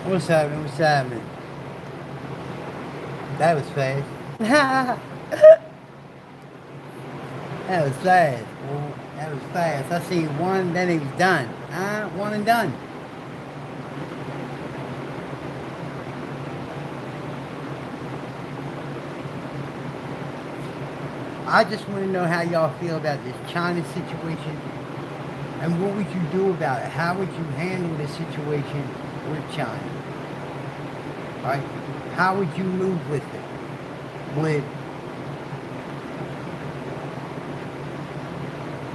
What's happening? What's happening? That was fast. That was fast. Well, that was fast. I see one, then he was done. One and done. I just want to know how y'all feel about this China situation, and what would you do about it? How would you handle the situation with China? Right? How would you move with it? Would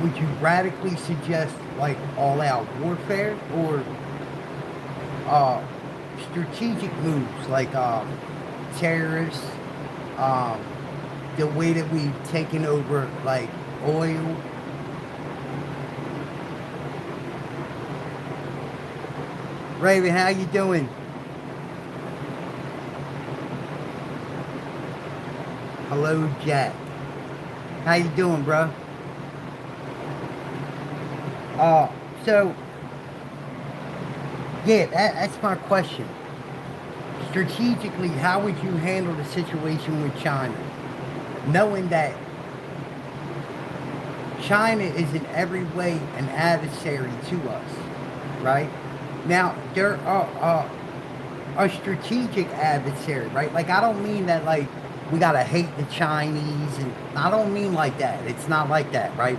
would you radically suggest like all out warfare, or uh, strategic moves like terrorists, um, the way that we've taken over like oil? Raven, how you doing? Hello, Jack. How you doing, bro? Uh, so yeah, that's my question. Strategically, how would you handle the situation with China, knowing that China is in every way an adversary to us, right? Now, they're a strategic adversary, right? Like, I don't mean that, like, we gotta hate the Chinese, and I don't mean like that. It's not like that, right?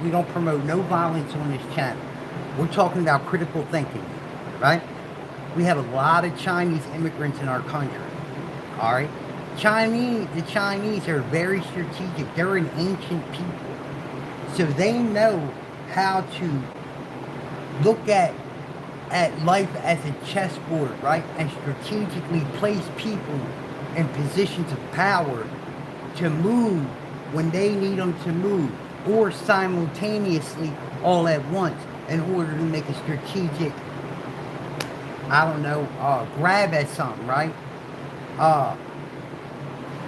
We don't promote no violence on this channel. We're talking about critical thinking, right? We have a lot of Chinese immigrants in our country, all right? The Chinese are very strategic. They're an ancient people. So they know how to look at life as a chessboard, right? And strategically place people in positions of power to move when they need them to move, or simultaneously all at once, in order to make a strategic, I don't know, grab at something, right? Uh,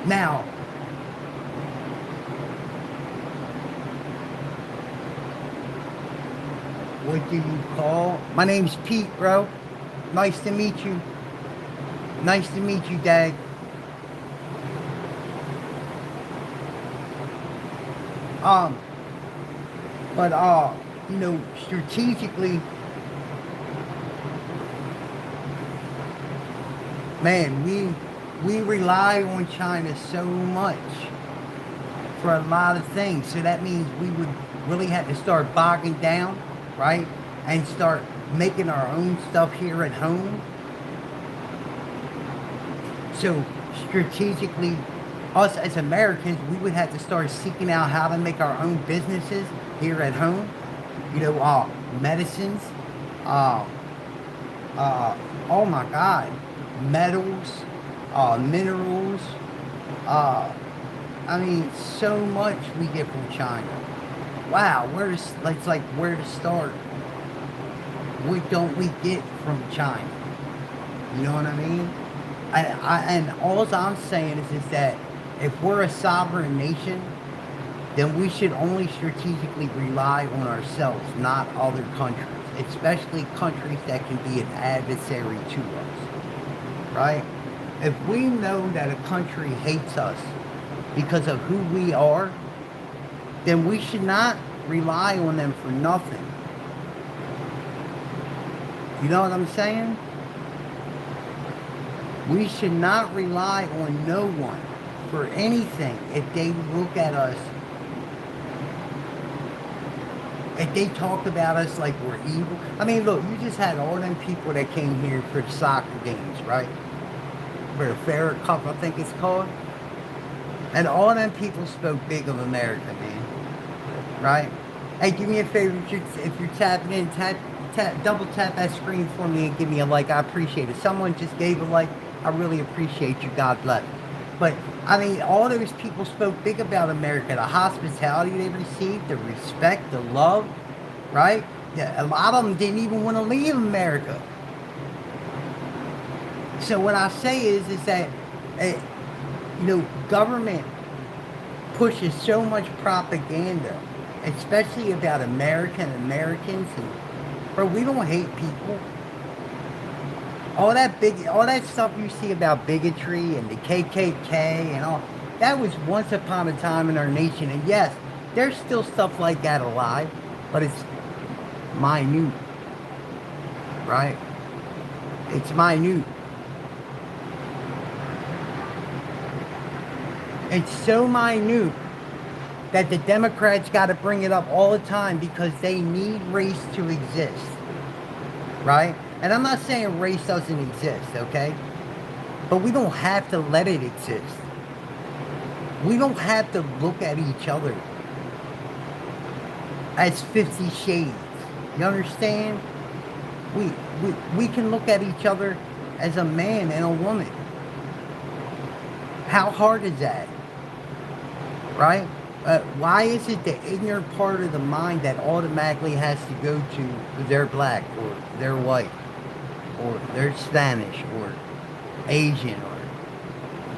now, what do you call? My name's Pete, bro. Nice to meet you. Nice to meet you, Dag. Um, but strategically, man, we rely on China so much for a lot of things. So that means we would really have to start bogging down, right? And start making our own stuff here at home. So strategically, us as Americans, we would have to start seeking out how to make our own businesses here at home. Medicines, uh, oh my God, metals, minerals. Uh, I mean, so much we get from China. Wow, it's like where to start? What don't we get from China? You know what I mean? And all I'm saying is that if we're a sovereign nation, then we should only strategically rely on ourselves, not other countries, especially countries that can be an adversary to us, right? If we know that a country hates us because of who we are, then we should not rely on them for nothing. You know what I'm saying? We should not rely on no one for anything if they look at us, if they talk about us like we're evil. I mean, look, you just had all them people that came here for the soccer games, right? For the Farrah Cup, I think it's called. And all them people spoke big of America, man. Right? Hey, do me a favor, if you're tapping in, double tap that screen for me and give me a like. I appreciate it. Someone just gave a like. I really appreciate you. God bless. But I mean, all those people spoke big about America, the hospitality they received, the respect, the love, right? Yeah, a lot of them didn't even want to leave America. So what I say is that, uh, government pushes so much propaganda, especially about Americans, and bro, we don't hate people. All that stuff you see about bigotry and the KKK and all, that was once upon a time in our nation. And yes, there's still stuff like that alive, but it's minute, right? It's minute. It's so minute that the Democrats got to bring it up all the time because they need race to exist, right? And I'm not saying race doesn't exist, okay? But we don't have to let it exist. We don't have to look at each other as 50 shades. You understand? We can look at each other as a man and a woman. How hard is that? Right? Why is it the ignorant part of the mind that automatically has to go to they're black or they're white or they're Spanish or Asian, or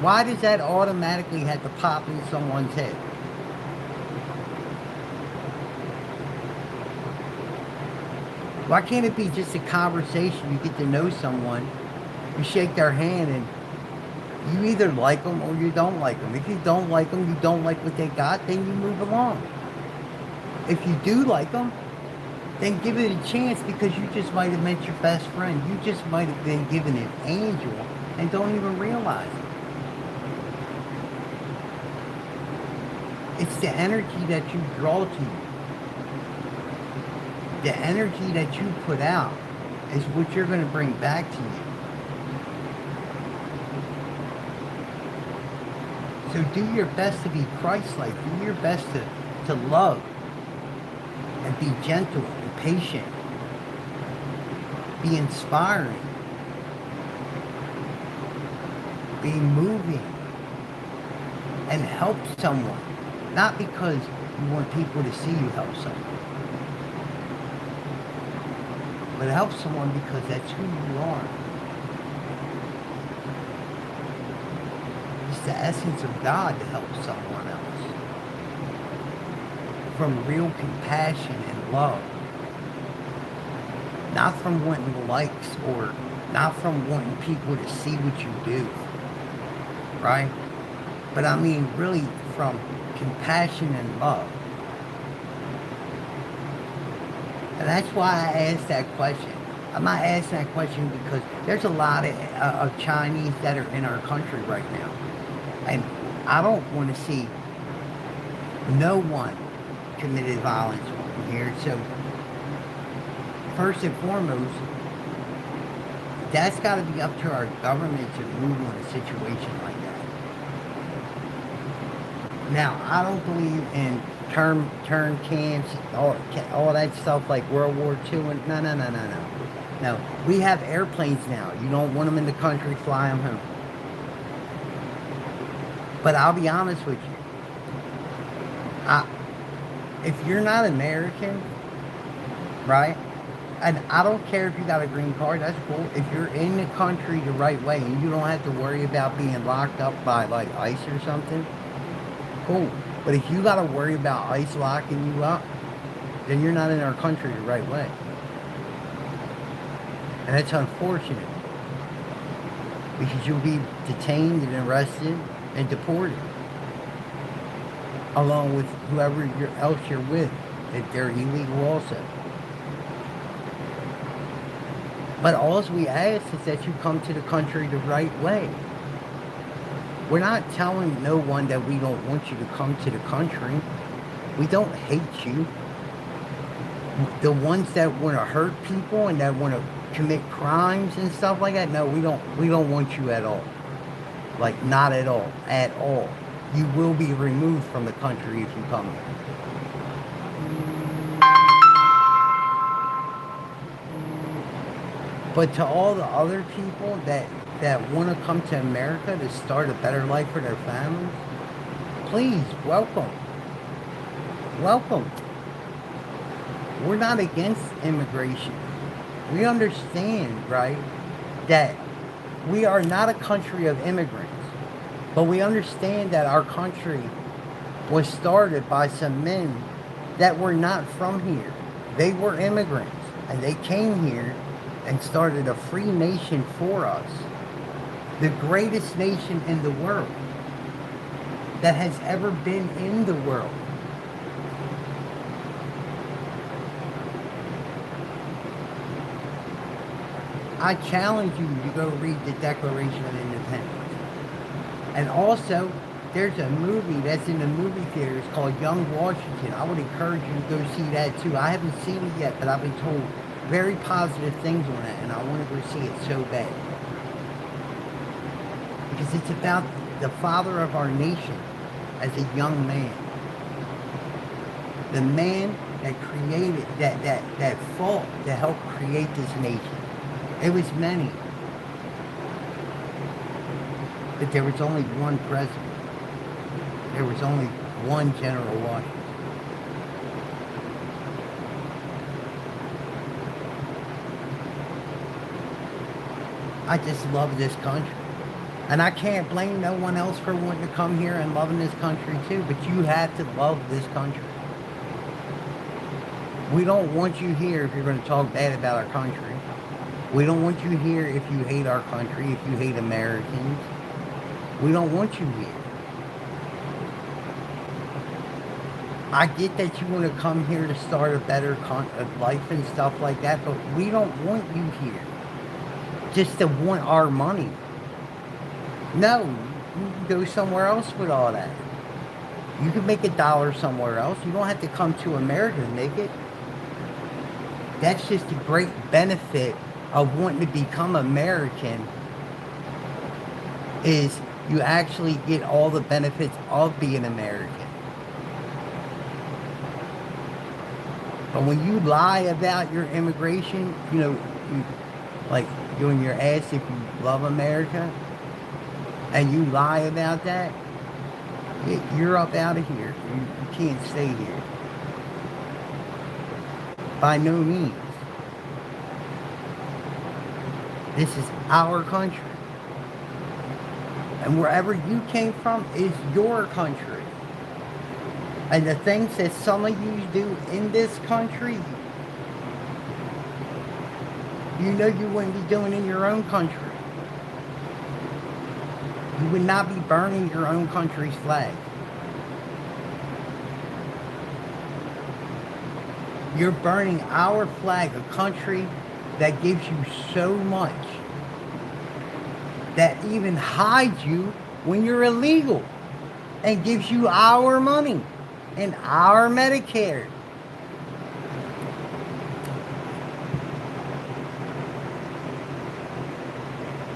why does that automatically have to pop in someone's head? Why can't it be just a conversation? You get to know someone, you shake their hand, and you either like them or you don't like them. If you don't like them, you don't like what they got, then you move along. If you do like them, then give it a chance, because you just might have met your best friend. You just might have been given an angel and don't even realize it. It's the energy that you draw to you. The energy that you put out is what you're going to bring back to you. So do your best to be Christ-like. Do your best to love and be gentle and patient. Be inspiring. Be moving. And help someone. Not because you want people to see you help someone. But help someone because that's who you are. It's the essence of God to help someone else. From real compassion and love. Not from wanting likes, or not from wanting people to see what you do. Right? But I mean really from compassion and love. And that's why I asked that question. I'm not asking that question because there's a lot of Chinese that are in our country right now. And I don't want to see no one committed violence here. So, first and foremost, that's got to be up to our government to move on a situation like that. Now, I don't believe in term camps, all that stuff like World War II. And no. No, we have airplanes now. You don't want them in the country, fly them home. But I'll be honest with you. If you're not American, right? And I don't care if you got a green card, that's cool. If you're in the country the right way and you don't have to worry about being locked up by like ICE or something, cool. But if you got to worry about ICE locking you up, then you're not in our country the right way. And that's unfortunate. Because you'll be detained and arrested and deported. Along with whoever else you're with, if they're illegal also. But all we ask is that you come to the country the right way. We're not telling no one that we don't want you to come to the country. We don't hate you. The ones that want to hurt people and that want to commit crimes and stuff like that, no, we don't want you at all. Like, not at all. At all. You will be removed from the country if you come here. But to all the other people that want to come to America to start a better life for their families, please, welcome. Welcome. We're not against immigration. We understand, right, that we are not a country of immigrants. But we understand that our country was started by some men that were not from here. They were immigrants. And they came here and started a free nation for us, the greatest nation in the world that has ever been in the world. I challenge you to go read the Declaration of Independence. And also, there's a movie that's in the movie theaters called Young Washington. I would encourage you to go see that too. I haven't seen it yet, but I've been told very positive things on it, and I want to go see it so bad. Because it's about the father of our nation as a young man. The man that created, that fought to help create this nation. It was many. But there was only one president. There was only one General Washington. I just love this country. And I can't blame no one else for wanting to come here and loving this country too, but you have to love this country. We don't want you here if you're going to talk bad about our country. We don't want you here if you hate our country, if you hate Americans. We don't want you here. I get that you want to come here to start a better life and stuff like that, but we don't want you here just to want our money. No, you can go somewhere else with all that. You can make $1 somewhere else. You don't have to come to America to make it. That's just a great benefit of wanting to become American, is you actually get all the benefits of being American. But when you lie about your immigration, when you're asked if you love America, and you lie about that, you're up out of here. You can't stay here. By no means. This is our country. And wherever you came from is your country. And the things that some of you do in this country, you wouldn't be doing in your own country. You would not be burning your own country's flag. You're burning our flag, a country that gives you so much, that even hides you when you're illegal, and gives you our money and our Medicare.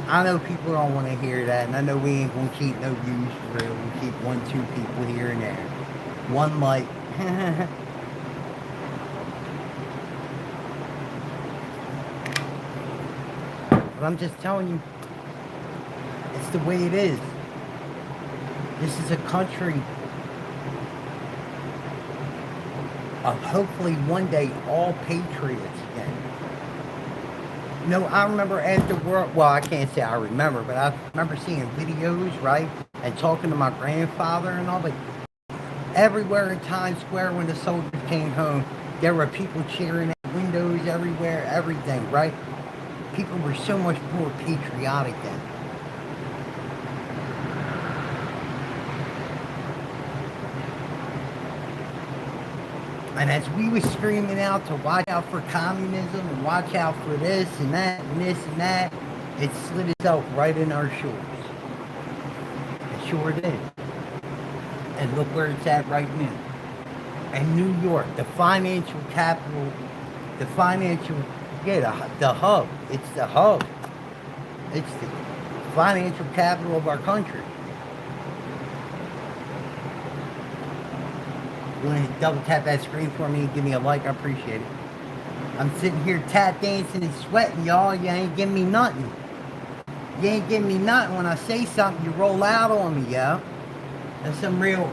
I know people don't want to hear that, and I know we ain't going to keep no views for real. We keep 1, 2 people here and there. One like, but I'm just telling you, it's the way it is. This is a country of hopefully one day all patriots again. I remember after I can't say I remember, but I remember seeing videos, right? And talking to my grandfather and all, but everywhere in Times Square when the soldiers came home, there were people cheering at windows everywhere, everything, right? People were so much more patriotic then. And as we were screaming out to watch out for communism and watch out for this and that and this and that, it slid itself right in our shores. It sure did. And look where it's at right now. And New York, the financial capital, the hub. It's the hub. It's the financial capital of our country. You want to double tap that screen for me and give me a like? I appreciate it. I'm sitting here tap dancing and sweating, y'all. You ain't giving me nothing. You ain't giving me nothing. When I say something, you roll out on me, yo. That's some real,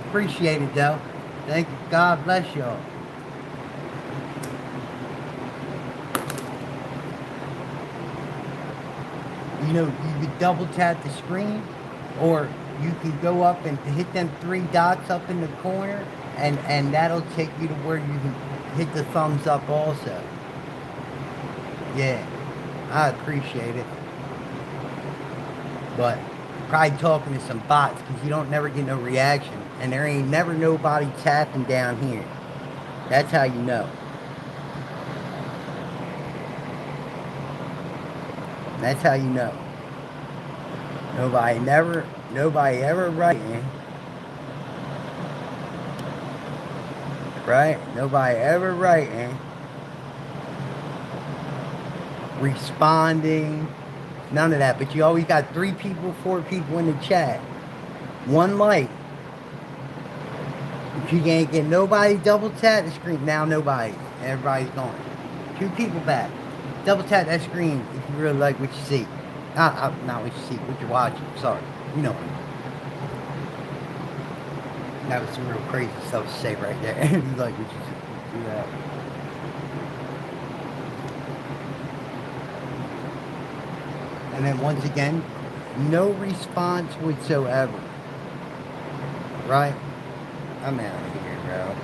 Appreciate it, though. Thank you. God bless y'all. You could double tap the screen, or you can go up and hit them 3 dots up in the corner, and that'll take you to where you can hit the thumbs up also. Yeah, I appreciate it. But probably talking to some bots because you don't never get no reaction. And there ain't never nobody tapping down here. That's how you know. That's how you know. Nobody ever writing, right? Nobody ever writing, responding, none of that. But you always got 3 people, 4 people in the chat. One like. If you can't get nobody double tap the screen, now nobody. Everybody's gone. 2 people back. Double tap that screen if you really like what you see. Not what you see, what you're watching. Sorry. You know. That was some real crazy stuff to say right there. You like what you see. Do that. And then once again, no response whatsoever. Right? I'm out of here, bro.